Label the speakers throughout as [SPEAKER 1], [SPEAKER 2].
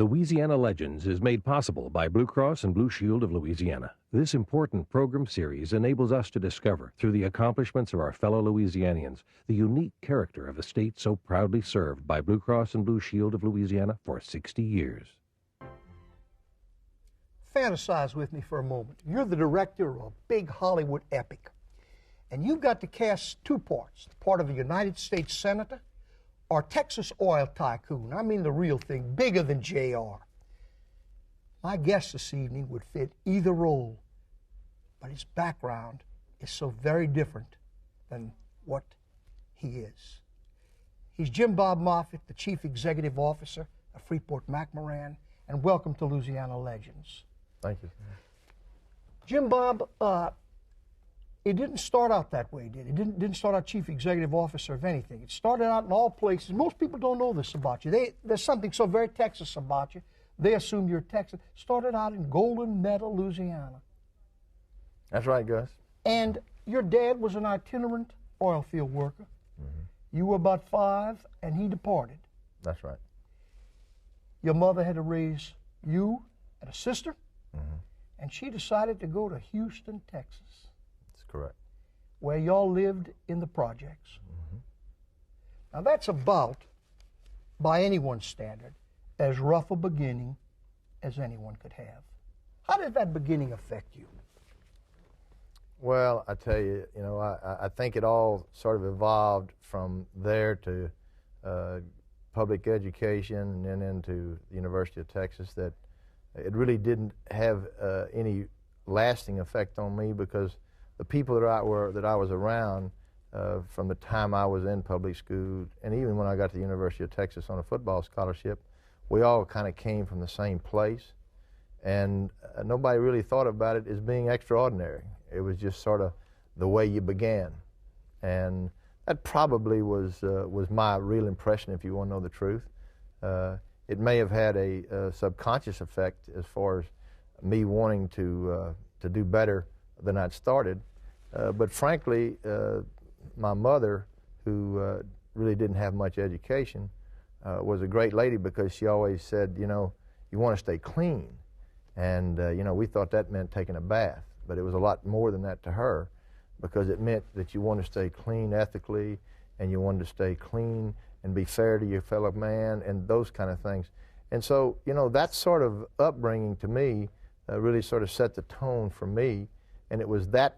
[SPEAKER 1] Louisiana Legends is made possible by Blue Cross and Blue Shield of Louisiana. This important program series enables us to discover, through the accomplishments of our fellow Louisianians, the unique character of a state so proudly served by Blue Cross and Blue Shield of Louisiana for 60 years.
[SPEAKER 2] Fantasize with me for a moment. You're the director of a big Hollywood epic, and you've got to cast two parts, the part of a United States Senator or Texas oil tycoon. I mean the real thing, bigger than JR. My guest this evening would fit either role, but his background is so very different than what he is. He's Jim Bob Moffett, the Chief Executive Officer of Freeport-McMoRan, and welcome to Louisiana Legends.
[SPEAKER 3] Thank you.
[SPEAKER 2] Jim Bob, it didn't start out that way, did it? It didn't start out Chief Executive Officer of anything. It started out in all places. Most people don't know this about you. There's something so very Texas about you. They assume you're Texas. Started out in Golden Meadow, Louisiana.
[SPEAKER 3] That's right, Gus.
[SPEAKER 2] And your dad was an itinerant oil field worker. Mm-hmm. You were about 5, and he departed.
[SPEAKER 3] That's right.
[SPEAKER 2] Your mother had to raise you and a sister,
[SPEAKER 3] mm-hmm.
[SPEAKER 2] and she decided to go to Houston, Texas.
[SPEAKER 3] Correct.
[SPEAKER 2] Where y'all lived in the projects.
[SPEAKER 3] Mm-hmm.
[SPEAKER 2] Now that's about, by anyone's standard, as rough a beginning as anyone could have. How did that beginning affect you?
[SPEAKER 3] Well, I tell you, I think it all sort of evolved from there to public education and then into the University of Texas, that it really didn't have any lasting effect on me, because the people that I was around from the time I was in public school, and even when I got to the University of Texas on a football scholarship, we all kind of came from the same place, and nobody really thought about it as being extraordinary. It was just sort of the way you began, and that probably was my real impression, if you want to know the truth. It may have had a subconscious effect as far as me wanting to do better than I'd started. But frankly, my mother, who really didn't have much education, was a great lady, because she always said, you want to stay clean. And, we thought that meant taking a bath. But it was a lot more than that to her, because it meant that you want to stay clean ethically, and you wanted to stay clean and be fair to your fellow man, and those kind of things. And so, that sort of upbringing to me really sort of set the tone for me. And it was that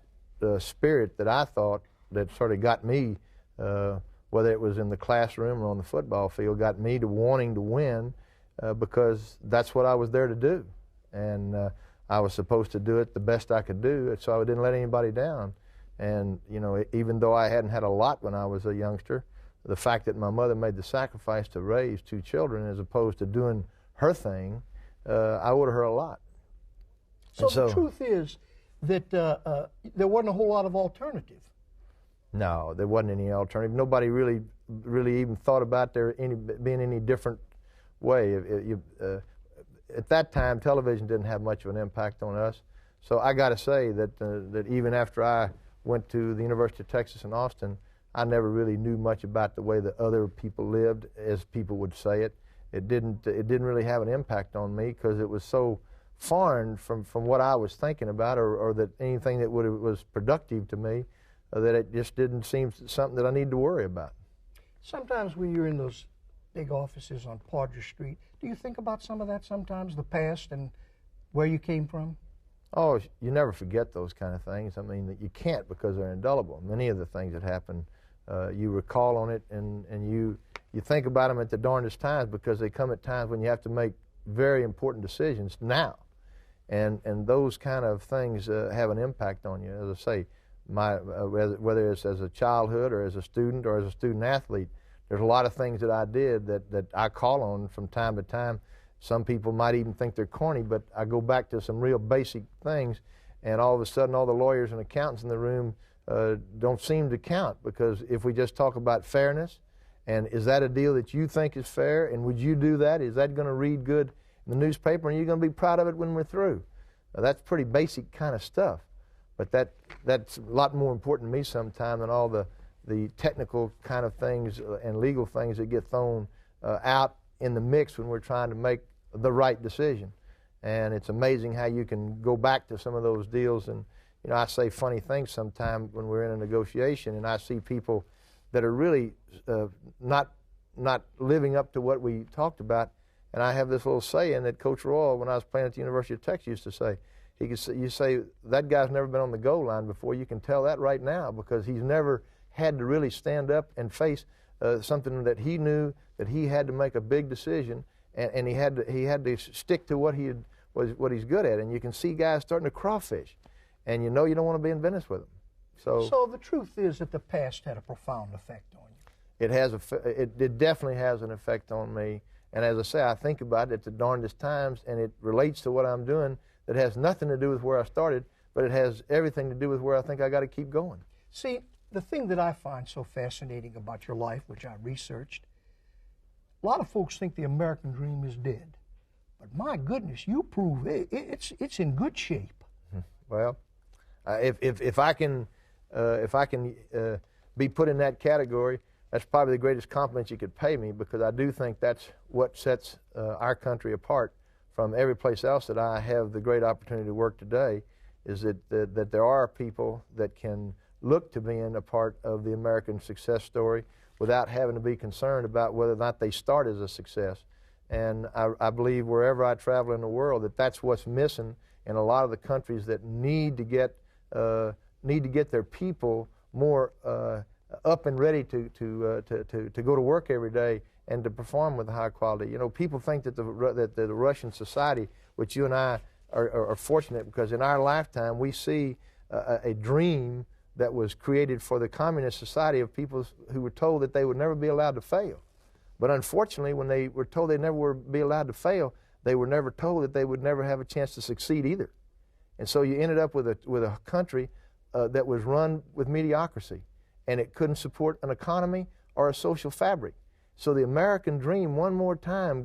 [SPEAKER 3] spirit that I thought that sort of got me, whether it was in the classroom or on the football field, got me to wanting to win, because that's what I was there to do. And I was supposed to do it the best I could do, so I didn't let anybody down. And, even though I hadn't had a lot when I was a youngster, the fact that my mother made the sacrifice to raise 2 children as opposed to doing her thing, I owed her a lot.
[SPEAKER 2] So the truth is that there wasn't a whole lot of alternative.
[SPEAKER 3] No, there wasn't any alternative. Nobody really even thought about there being any different way. At that time, television didn't have much of an impact on us. So I got to say that even after I went to the University of Texas in Austin, I never really knew much about the way that other people lived, as people would say it. It didn't really have an impact on me, because it was so foreign from what I was thinking about, or that anything that was productive to me, that it just didn't seem something that I need to worry about.
[SPEAKER 2] Sometimes when you're in those big offices on Podger Street, do you think about some of that sometimes, the past and where you came from?
[SPEAKER 3] Oh, you never forget those kind of things. I mean, you can't, because they're indelible. Many of the things that happen, you recall on it, and you think about them at the darndest times, because they come at times when you have to make very important decisions now. And those kind of things have an impact on you. As I say, whether it's as a childhood or as a student or as a student athlete, there's a lot of things that I did that I call on from time to time. Some people might even think they're corny, but I go back to some real basic things, and all of a sudden all the lawyers and accountants in the room don't seem to count, because if we just talk about fairness, and is that a deal that you think is fair, and would you do that? Is that going to read good in the newspaper, and you're going to be proud of it when we're through? That's pretty basic kind of stuff, but that's a lot more important to me sometimes than all the technical kind of things and legal things that get thrown out in the mix when we're trying to make the right decision. And it's amazing how you can go back to some of those deals. And, you know, I say funny things sometimes when we're in a negotiation, and I see people that are really not living up to what we talked about. And I have this little saying that Coach Royal, when I was playing at the University of Texas, used to say. You say, that guy's never been on the goal line before. You can tell that right now because he's never had to really stand up and face something that he knew that he had to make a big decision, and he had to stick to what he's good at. And you can see guys starting to crawfish, and you know you don't want to be in business with them.
[SPEAKER 2] So the truth is that the past had a profound effect on you.
[SPEAKER 3] It definitely has an effect on me. And as I say, I think about it at the darndest times, and it relates to what I'm doing that has nothing to do with where I started, but it has everything to do with where I think I got to keep going.
[SPEAKER 2] See, the thing that I find so fascinating about your life, which I researched, a lot of folks think the American dream is dead. But my goodness, you prove it's in good shape.
[SPEAKER 3] Well, if I can be put in that category, that's probably the greatest compliment you could pay me, because I do think that's what sets our country apart from every place else that I have the great opportunity to work today, is that there are people that can look to being a part of the American success story without having to be concerned about whether or not they start as a success. And I believe wherever I travel in the world that that's what's missing in a lot of the countries that need to get their people more up and ready to go to work every day and to perform with high quality. You know, people think that the Russian society, which you and I are fortunate, because in our lifetime we see a dream that was created for the communist society of people who were told that they would never be allowed to fail. But unfortunately, when they were told they never would be allowed to fail, they were never told that they would never have a chance to succeed either. And so you ended up with a country that was run with mediocrity, and it couldn't support an economy or a social fabric. So the American dream, one more time,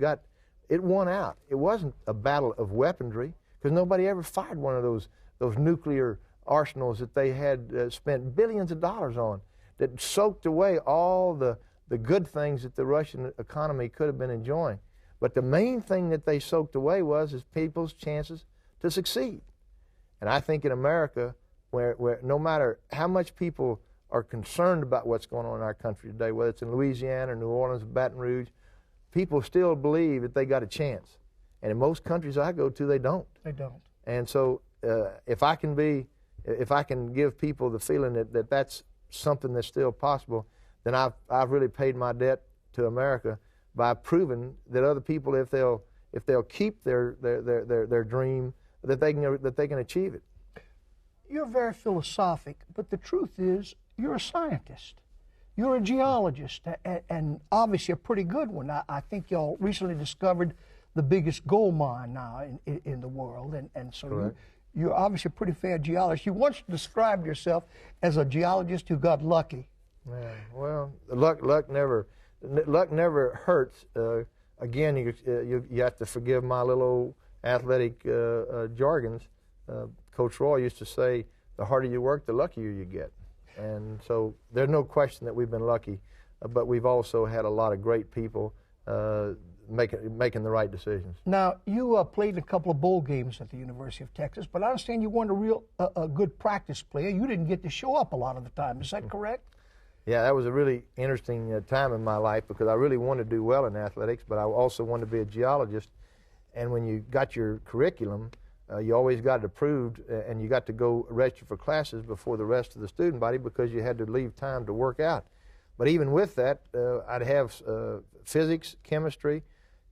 [SPEAKER 3] won out. It wasn't a battle of weaponry, because nobody ever fired one of those nuclear arsenals that they had spent billions of dollars on, that soaked away all the good things that the Russian economy could have been enjoying. But the main thing that they soaked away is people's chances to succeed. And I think in America, where no matter how much people are concerned about what's going on in our country today, whether it's in Louisiana, New Orleans, Baton Rouge, people still believe that they got a chance. And in most countries I go to, they don't.
[SPEAKER 2] They don't.
[SPEAKER 3] And so if I can give people the feeling that that's something that's still possible, then I've really paid my debt to America by proving that other people, if they'll keep their dream, that they can achieve it.
[SPEAKER 2] You're very philosophic, but the truth is you're a scientist. You're a geologist, and obviously a pretty good one. I think y'all recently discovered the biggest gold mine now in the world, and so you're obviously a pretty fair geologist. You once described yourself as a geologist who got lucky.
[SPEAKER 3] Yeah, well, luck never hurts. Again, you have to forgive my little old athletic jargons. Coach Roy used to say, the harder you work, the luckier you get. And so there's no question that we've been lucky, but we've also had a lot of great people making the right decisions.
[SPEAKER 2] Now, you played in a couple of bowl games at the University of Texas, but I understand you weren't a good practice player. You didn't get to show up a lot of the time. Is that correct?
[SPEAKER 3] Yeah, that was a really interesting time in my life, because I really wanted to do well in athletics, but I also wanted to be a geologist. And when you got your curriculum, you always got it approved, and you got to go register for classes before the rest of the student body, because you had to leave time to work out. But even with that, I'd have physics, chemistry,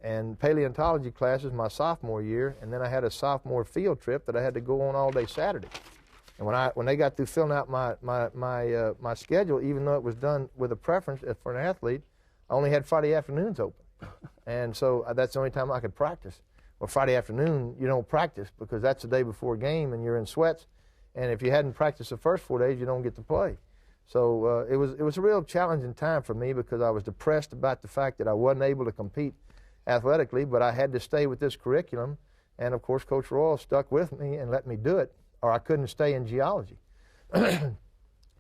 [SPEAKER 3] and paleontology classes my sophomore year, and then I had a sophomore field trip that I had to go on all day Saturday. And when they got through filling out my schedule, even though it was done with a preference for an athlete, I only had Friday afternoons open. And so that's the only time I could practice. Well, Friday afternoon, you don't practice, because that's the day before a game and you're in sweats. And if you hadn't practiced the first 4 days, you don't get to play. So it was a real challenging time for me, because I was depressed about the fact that I wasn't able to compete athletically, but I had to stay with this curriculum. And, of course, Coach Royal stuck with me and let me do it, or I couldn't stay in geology.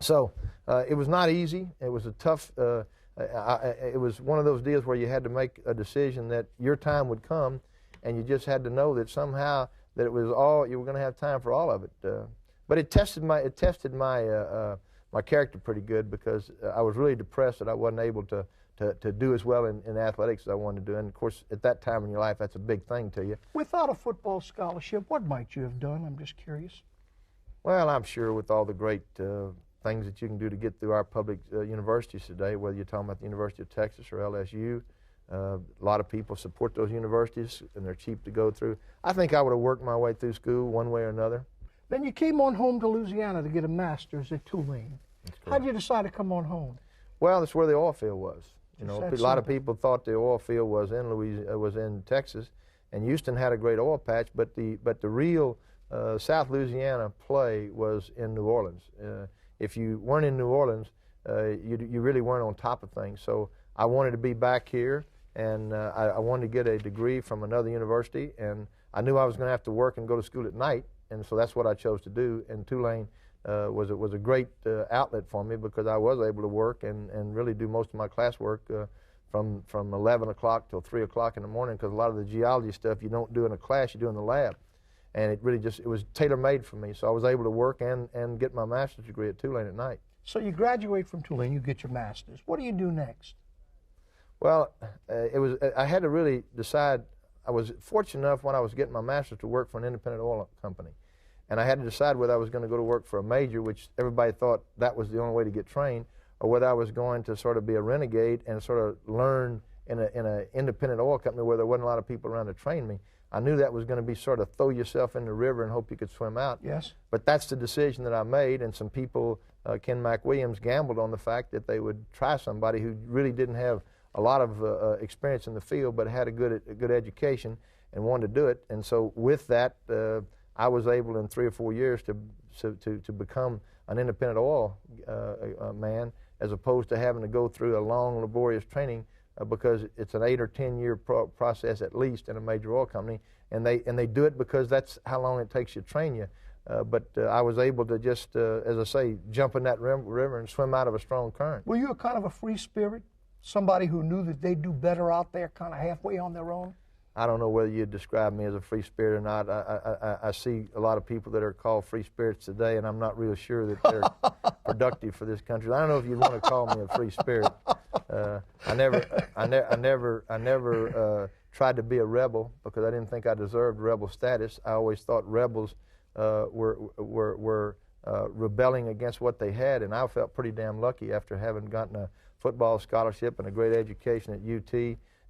[SPEAKER 3] So it was not easy. It was a tough it was one of those deals where you had to make a decision that your time would come, and you just had to know that somehow that it was all, you were going to have time for all of it. But it tested my my character pretty good, because I was really depressed that I wasn't able to do as well in athletics as I wanted to do. And of course, at that time in your life, that's a big thing to you.
[SPEAKER 2] Without a football scholarship, what might you have done? I'm just curious.
[SPEAKER 3] Well, I'm sure with all the great things that you can do to get through our public universities today, whether you're talking about the University of Texas or LSU, a lot of people support those universities, and they're cheap to go through. I think I would have worked my way through school one way or another.
[SPEAKER 2] Then you came on home to Louisiana to get a master's at Tulane. How did you decide to come on home?
[SPEAKER 3] Well, that's where the oil field was. You know, a lot of people thought the oil field was in Louisiana, was in Texas, and Houston had a great oil patch, but the real South Louisiana play was in New Orleans. If you weren't in New Orleans, you really weren't on top of things. So I wanted to be back here, and I wanted to get a degree from another university, and I knew I was going to have to work and go to school at night, and so that's what I chose to do. And Tulane was a great outlet for me, because I was able to work and really do most of my classwork from 11 o'clock till 3 o'clock in the morning, because a lot of the geology stuff you don't do in a class, you do in the lab. And it really just, it was tailor-made for me. So I was able to work and get my master's degree at Tulane at night.
[SPEAKER 2] So you graduate from Tulane, you get your master's. What do you do next?
[SPEAKER 3] Well, I had to really decide. I was fortunate enough when I was getting my master's to work for an independent oil company. And I had to decide whether I was going to go to work for a major, which everybody thought that was the only way to get trained, or whether I was going to sort of be a renegade and sort of learn in an independent oil company where there wasn't a lot of people around to train me. I knew that was going to be sort of throw yourself in the river and hope you could swim out.
[SPEAKER 2] Yes.
[SPEAKER 3] But that's the decision that I made, and some people, Ken McWilliams, gambled on the fact that they would try somebody who really didn't have a lot of experience in the field but had a good education and wanted to do it. And so with that, I was able in 3 or 4 years to become an independent oil man, as opposed to having to go through a long, laborious training, because it's an 8 or 10 year process at least in a major oil company, and they do it because that's how long it takes you to train you. But I was able to just, as I say, jump in that river and swim out of a strong current.
[SPEAKER 2] Were you a kind of a free spirit? Somebody who knew that they'd do better out there kind of halfway on their own?
[SPEAKER 3] I don't know whether you'd describe me as a free spirit or not. I see a lot of people that are called free spirits today, and I'm not real sure that they're productive for this country. I don't know if you want to call me a free spirit. I never tried to be a rebel, because I didn't think I deserved rebel status. I always thought rebels were rebelling against what they had, and I felt pretty damn lucky after having gotten a football scholarship and a great education at UT,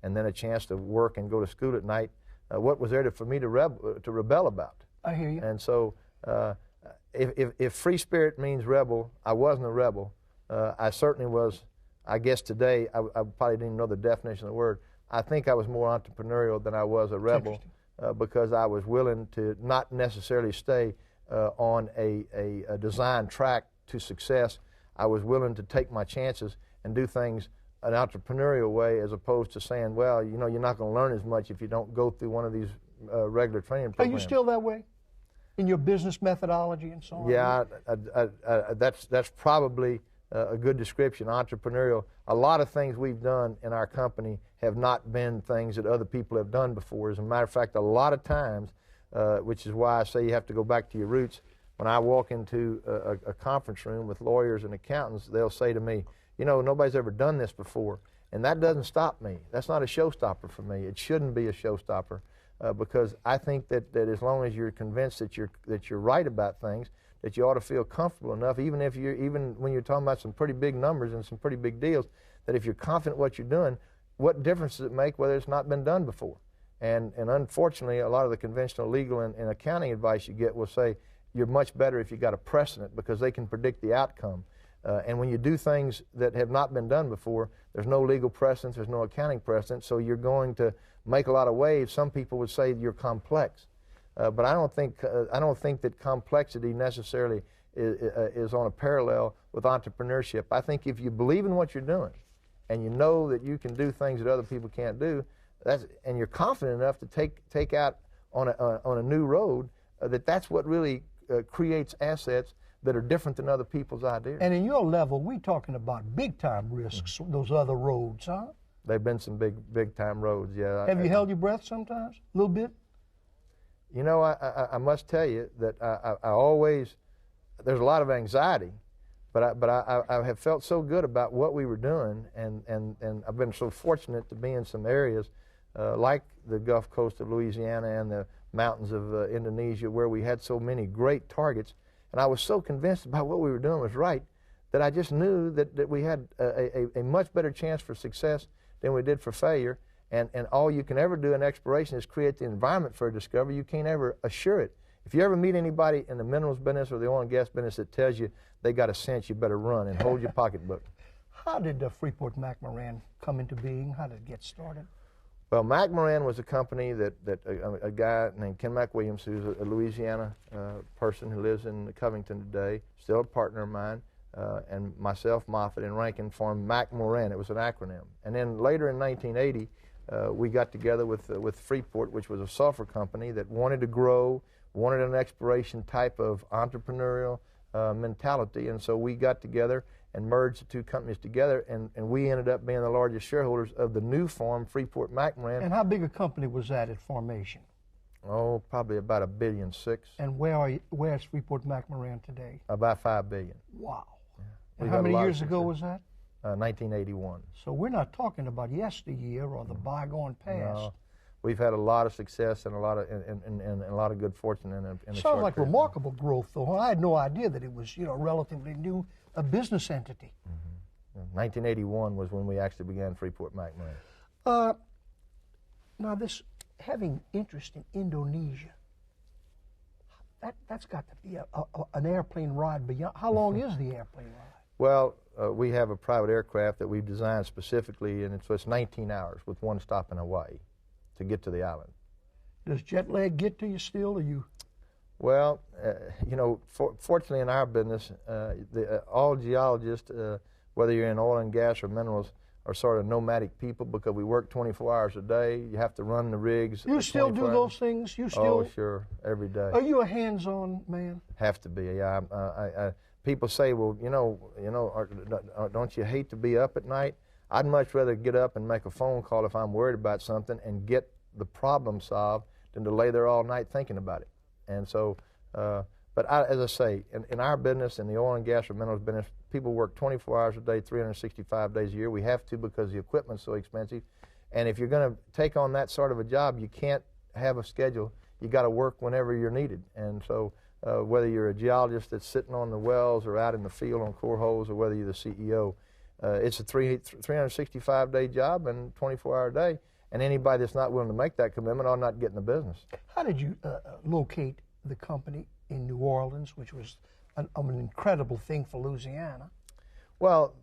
[SPEAKER 3] and then a chance to work and go to school at night. What was there for me to rebel about?
[SPEAKER 2] I hear you.
[SPEAKER 3] And so if free spirit means rebel, I wasn't a rebel. I certainly was. I guess today, I probably didn't even know the definition of the word. I think I was more entrepreneurial than I was a rebel, because I was willing to not necessarily stay on a design track to success. I was willing to take my chances and do things an entrepreneurial way, as opposed to saying, well, you know, you're not going to learn as much if you don't go through one of these regular training programs.
[SPEAKER 2] Are you still that way in your business methodology and so on?
[SPEAKER 3] Yeah, that's probably a good description, entrepreneurial. A lot of things we've done in our company have not been things that other people have done before. As a matter of fact, a lot of times, which is why I say you have to go back to your roots, when I walk into a conference room with lawyers and accountants, they'll say to me, you know, nobody's ever done this before. And that doesn't stop me. That's not a showstopper for me. It shouldn't be a showstopper, because I think that as long as you're convinced that you're right about things, that you ought to feel comfortable enough, even when you're talking about some pretty big numbers and some pretty big deals, that if you're confident what you're doing, what difference does it make whether it's not been done before? And unfortunately, a lot of the conventional legal and accounting advice you get will say you're much better if you got a precedent, because they can predict the outcome. And when you do things that have not been done before, there's no legal precedent, there's no accounting precedent, so you're going to make a lot of waves. Some people would say you're complex, but I don't think that complexity necessarily is on a parallel with entrepreneurship. I think if you believe in what you're doing, and you know that you can do things that other people can't do, and you're confident enough to take out on a new road, that's what really creates assets that are different than other people's ideas.
[SPEAKER 2] And in your level, we're talking about big-time risks, those other roads, huh?
[SPEAKER 3] They've been some big time roads, yeah.
[SPEAKER 2] Have you held your breath sometimes? A little bit?
[SPEAKER 3] You know, I must tell you that I always, there's a lot of anxiety, but I have felt so good about what we were doing, and I've been so fortunate to be in some areas like the Gulf Coast of Louisiana and the mountains of Indonesia, where we had so many great targets, and I was so convinced about what we were doing was right that I just knew that we had a much better chance for success than we did for failure. And all you can ever do in exploration is create the environment for a discovery. You can't ever assure it. If you ever meet anybody in the minerals business or the oil and gas business that tells you they got a sense, you better run and hold your pocketbook.
[SPEAKER 2] How did Freeport-McMoRan come into being? How did it get started?
[SPEAKER 3] Well, McMoRan was a company that a guy named Ken McWilliams, who's a Louisiana person who lives in Covington today, still a partner of mine, and myself, Moffett, and Rankin formed McMoRan. It was an acronym. And then later in 1980, we got together with Freeport, which was a sulfur company that wanted to grow, wanted an exploration type of entrepreneurial mentality, and so we got together and merged the two companies together, and we ended up being the largest shareholders of the new form, Freeport-McMoRan.
[SPEAKER 2] And how big a company was that at formation?
[SPEAKER 3] Oh, probably about $1.6 billion.
[SPEAKER 2] And where's Freeport-McMoRan today?
[SPEAKER 3] About $5 billion.
[SPEAKER 2] Wow.
[SPEAKER 3] Yeah.
[SPEAKER 2] And how many years ago was that?
[SPEAKER 3] 1981.
[SPEAKER 2] So we're not talking about yesteryear or the bygone past.
[SPEAKER 3] No. We've had a lot of success and a lot of a lot of good fortune in a
[SPEAKER 2] Sounds
[SPEAKER 3] short
[SPEAKER 2] like
[SPEAKER 3] period.
[SPEAKER 2] remarkable growth, though. I had no idea that it was, relatively new, a business entity.
[SPEAKER 3] 1981 was when we actually began Freeport-McMoRan.
[SPEAKER 2] Now, this having interest in Indonesia, that's got to be an airplane ride beyond. How long is the airplane ride?
[SPEAKER 3] Well, we have a private aircraft that we've designed specifically, and it's 19 hours with one stop in Hawaii to get to the island.
[SPEAKER 2] Does jet lag get to you still, or you?
[SPEAKER 3] Well, fortunately in our business, all geologists, whether you're in oil and gas or minerals, are sort of nomadic people because we work 24 hours a day. You have to run the rigs.
[SPEAKER 2] You still do those things? You still?
[SPEAKER 3] Oh, sure, every day.
[SPEAKER 2] Are you a hands-on man?
[SPEAKER 3] Have to be, yeah. People say, well, don't you hate to be up at night? I'd much rather get up and make a phone call if I'm worried about something and get the problem solved than to lay there all night thinking about it. And so, as I say, in our business, in the oil and gas or minerals business, people work 24 hours a day, 365 days a year. We have to because the equipment's so expensive. And if you're going to take on that sort of a job, you can't have a schedule. You got to work whenever you're needed. And so, whether you're a geologist that's sitting on the wells or out in the field on core holes, or whether you're the CEO, it's a 365-day job and 24-hour day, and anybody that's not willing to make that commitment ought not get in the business.
[SPEAKER 2] How did you locate the company in New Orleans, which was an incredible thing for Louisiana?
[SPEAKER 3] Well,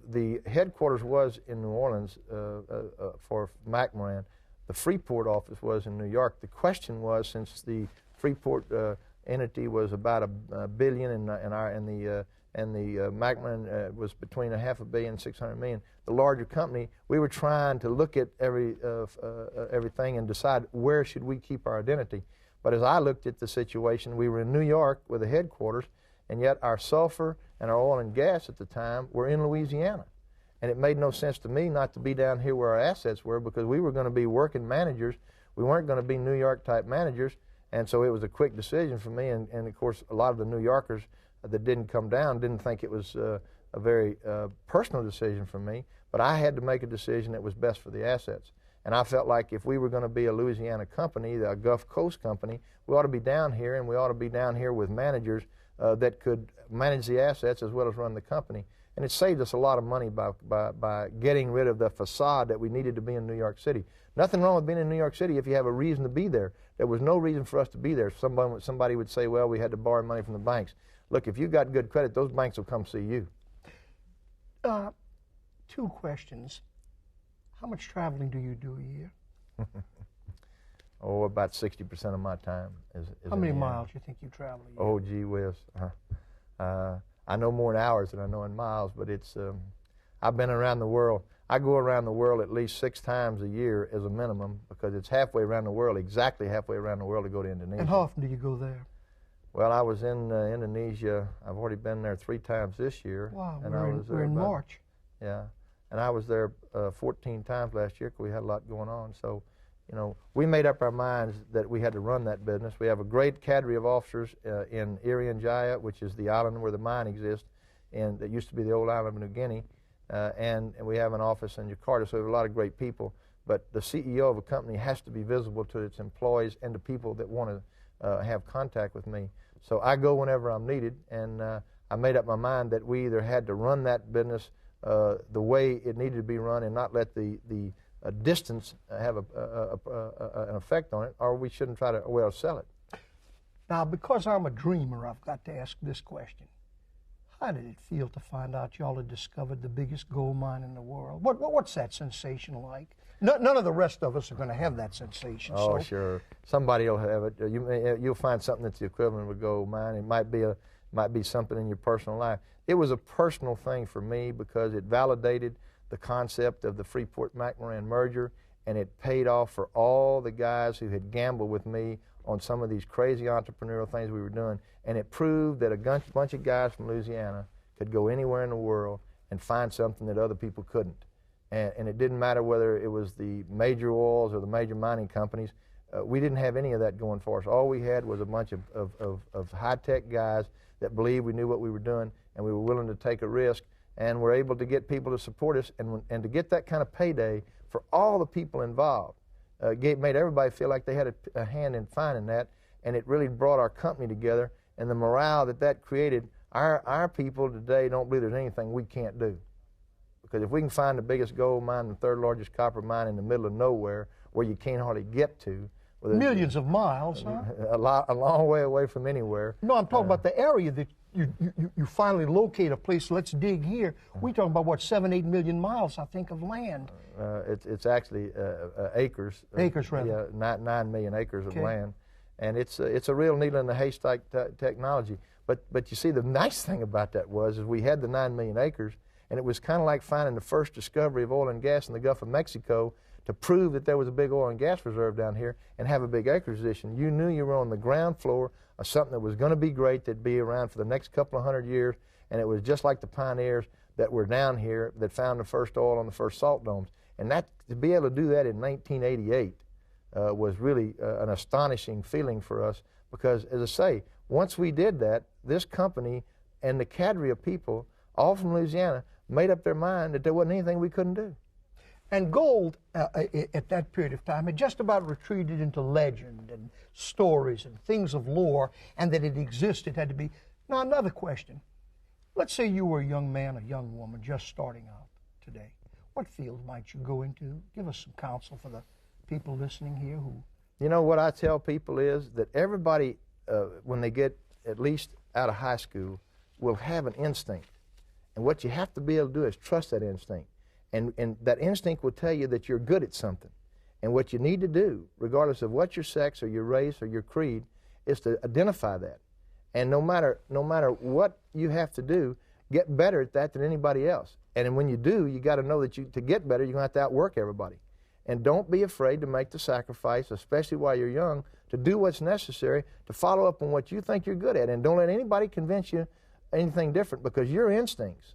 [SPEAKER 3] the headquarters was in New Orleans for McMoRan. The Freeport office was in New York. The question was, since the Freeport entity was about $1 billion and the McMoRan was between $500 million and $600 million. The larger company, we were trying to look at everything and decide where should we keep our identity. But as I looked at the situation, we were in New York with the headquarters, and yet our sulfur and our oil and gas at the time were in Louisiana. And it made no sense to me not to be down here where our assets were, because we were going to be working managers. We weren't going to be New York type managers. And so it was a quick decision for me, and of course a lot of the New Yorkers that didn't come down didn't think it was a very personal decision for me, but I had to make a decision that was best for the assets. And I felt like if we were going to be a Louisiana company, a Gulf Coast company, we ought to be down here, and we ought to be down here with managers that could manage the assets as well as run the company. And it saved us a lot of money by getting rid of the facade that we needed to be in New York City. Nothing wrong with being in New York City if you have a reason to be there. There was no reason for us to be there. Somebody would say, well, we had to borrow money from the banks. Look, if you got good credit, those banks will come see you.
[SPEAKER 2] Two questions. How much traveling do you do a year?
[SPEAKER 3] Oh, about 60% of my time is
[SPEAKER 2] How many miles do you think you travel a year?
[SPEAKER 3] Oh, gee whiz. I know more in hours than I know in miles, but it's, I've been around the world. I go around the world at least 6 times a year as a minimum, because it's halfway around the world, exactly halfway around the world to go to Indonesia.
[SPEAKER 2] And how often do you go there?
[SPEAKER 3] Well, I was in Indonesia. I've already been there 3 times this year.
[SPEAKER 2] Wow,
[SPEAKER 3] and
[SPEAKER 2] we're in March.
[SPEAKER 3] Yeah. and I was there 14 times last year because we had a lot going on. So, you know, we made up our minds that we had to run that business. We have a great cadre of officers in Irian Jaya, which is the island where the mine exists, and that used to be the old island of New Guinea, and we have an office in Jakarta, so we have a lot of great people. But the CEO of a company has to be visible to its employees and to people that want to have contact with me. So I go whenever I'm needed, and I made up my mind that we either had to run that business the way it needed to be run and not let the distance have an effect on it, or we shouldn't try to sell it.
[SPEAKER 2] Now, because I'm a dreamer, I've got to ask this question. How did it feel to find out y'all had discovered the biggest gold mine in the world? What's that sensation like? None of the rest of us are going to have that sensation.
[SPEAKER 3] Oh,
[SPEAKER 2] so.
[SPEAKER 3] Sure. Somebody will have it. You'll find something that's the equivalent of a gold mine. It might be something in your personal life. It was a personal thing for me because it validated the concept of the Freeport-McMoRan merger, and it paid off for all the guys who had gambled with me on some of these crazy entrepreneurial things we were doing, and it proved that a bunch of guys from Louisiana could go anywhere in the world and find something that other people couldn't. And it didn't matter whether it was the major oils or the major mining companies. We didn't have any of that going for us. All we had was a bunch of high-tech guys that believed we knew what we were doing, and we were willing to take a risk, and were able to get people to support us, and to get that kind of payday for all the people involved. Made everybody feel like they had a hand in finding that, and it really brought our company together, and the morale that created. Our people today don't believe there's anything we can't do. Because if we can find the biggest gold mine, the third largest copper mine in the middle of nowhere, where you can't hardly get to.
[SPEAKER 2] Millions of miles, huh?
[SPEAKER 3] A long way away from anywhere.
[SPEAKER 2] No, I'm talking about the area that you finally locate a place. Let's dig here. We're talking about, what, 7-8 million miles, I think, of land.
[SPEAKER 3] It's actually acres.
[SPEAKER 2] Acres, rather.
[SPEAKER 3] Yeah, 9 million acres of land. And it's a real needle in the haystack technology. But you see, the nice thing about that is we had the 9 million acres, and it was kind of like finding the first discovery of oil and gas in the Gulf of Mexico to prove that there was a big oil and gas reserve down here and have a big acreage position. You knew you were on the ground floor of something that was going to be great, that'd be around for the next couple of 100 years, and it was just like the pioneers that were down here that found the first oil on the first salt domes. And that, to be able to do that in 1988 was really an astonishing feeling for us because, as I say, once we did that, this company and the cadre of people, all from Louisiana, made up their mind that there wasn't anything we couldn't do.
[SPEAKER 2] And gold, at that period of time, had just about retreated into legend and stories and things of lore, and that it existed had to be. Now, another question. Let's say you were a young man, a young woman, just starting out today. What field might you go into? Give us some counsel for the people listening here who...
[SPEAKER 3] You know, what I tell people is that everybody, when they get at least out of high school, will have an instinct. And what you have to be able to do is trust that instinct. And that instinct will tell you that you're good at something. And what you need to do, regardless of what your sex or your race or your creed, is to identify that. And no matter what you have to do, get better at that than anybody else. And when you do, you got to know that to get better, you're going to have to outwork everybody. And don't be afraid to make the sacrifice, especially while you're young, to do what's necessary to follow up on what you think you're good at. And don't let anybody convince you anything different, because your instincts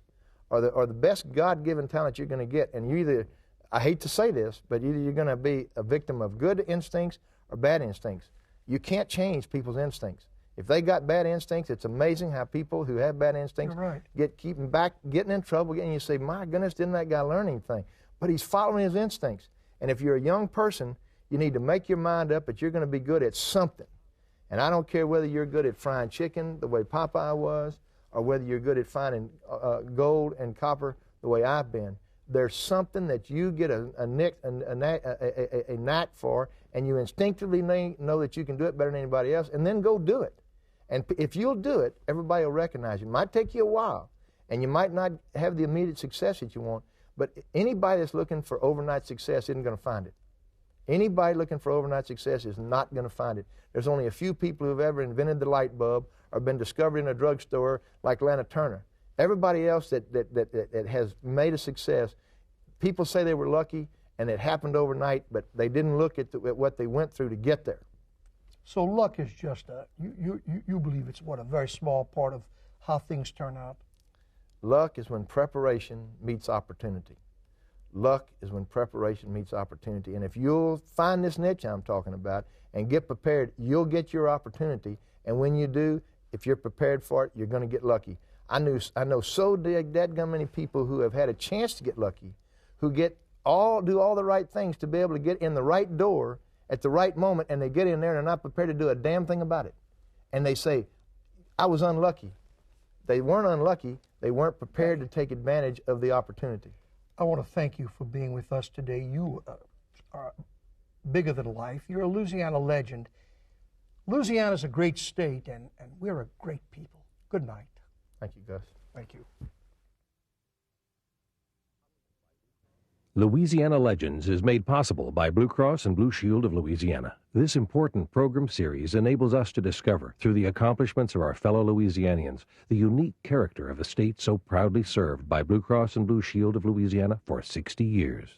[SPEAKER 3] are the best God-given talent you're going to get. And you either, I hate to say this, but either you're going to be a victim of good instincts or bad instincts. You can't change people's instincts. If they got bad instincts, it's amazing how people who have bad instincts keep them back, getting in trouble, and you say, my goodness, didn't that guy learn anything? But he's following his instincts. And if you're a young person, you need to make your mind up that you're going to be good at something. And I don't care whether you're good at frying chicken the way Popeye was, or whether you're good at finding gold and copper the way I've been. There's something that you get a knack for, and you instinctively know that you can do it better than anybody else, and then go do it. And if you'll do it, everybody will recognize you. It might take you a while, and you might not have the immediate success that you want, but anybody that's looking for overnight success isn't going to find it. Anybody looking for overnight success is not going to find it. There's only a few people who've ever invented the light bulb or been discovered in a drugstore like Lana Turner. Everybody else that has made a success, people say they were lucky and it happened overnight, but they didn't look at what they went through to get there.
[SPEAKER 2] So luck is just you believe it's what, a very small part of how things turn out?
[SPEAKER 3] Luck is when preparation meets opportunity. luck is when preparation meets opportunity. And if you'll find this niche I'm talking about and get prepared, you'll get your opportunity. And when you do, if you're prepared for it, you're going to get lucky. I know so dadgum many people who have had a chance to get lucky, who do all the right things to be able to get in the right door at the right moment, and they get in there and they're not prepared to do a damn thing about it. And they say, I was unlucky. They weren't unlucky. They weren't prepared to take advantage of the opportunity.
[SPEAKER 2] I want to thank you for being with us today. You are bigger than life. You're a Louisiana legend. Louisiana's a great state, and we're a great people. Good night.
[SPEAKER 3] Thank you, Gus.
[SPEAKER 2] Thank you.
[SPEAKER 1] Louisiana Legends is made possible by Blue Cross and Blue Shield of Louisiana. This important program series enables us to discover, through the accomplishments of our fellow Louisianians, the unique character of a state so proudly served by Blue Cross and Blue Shield of Louisiana for 60 years.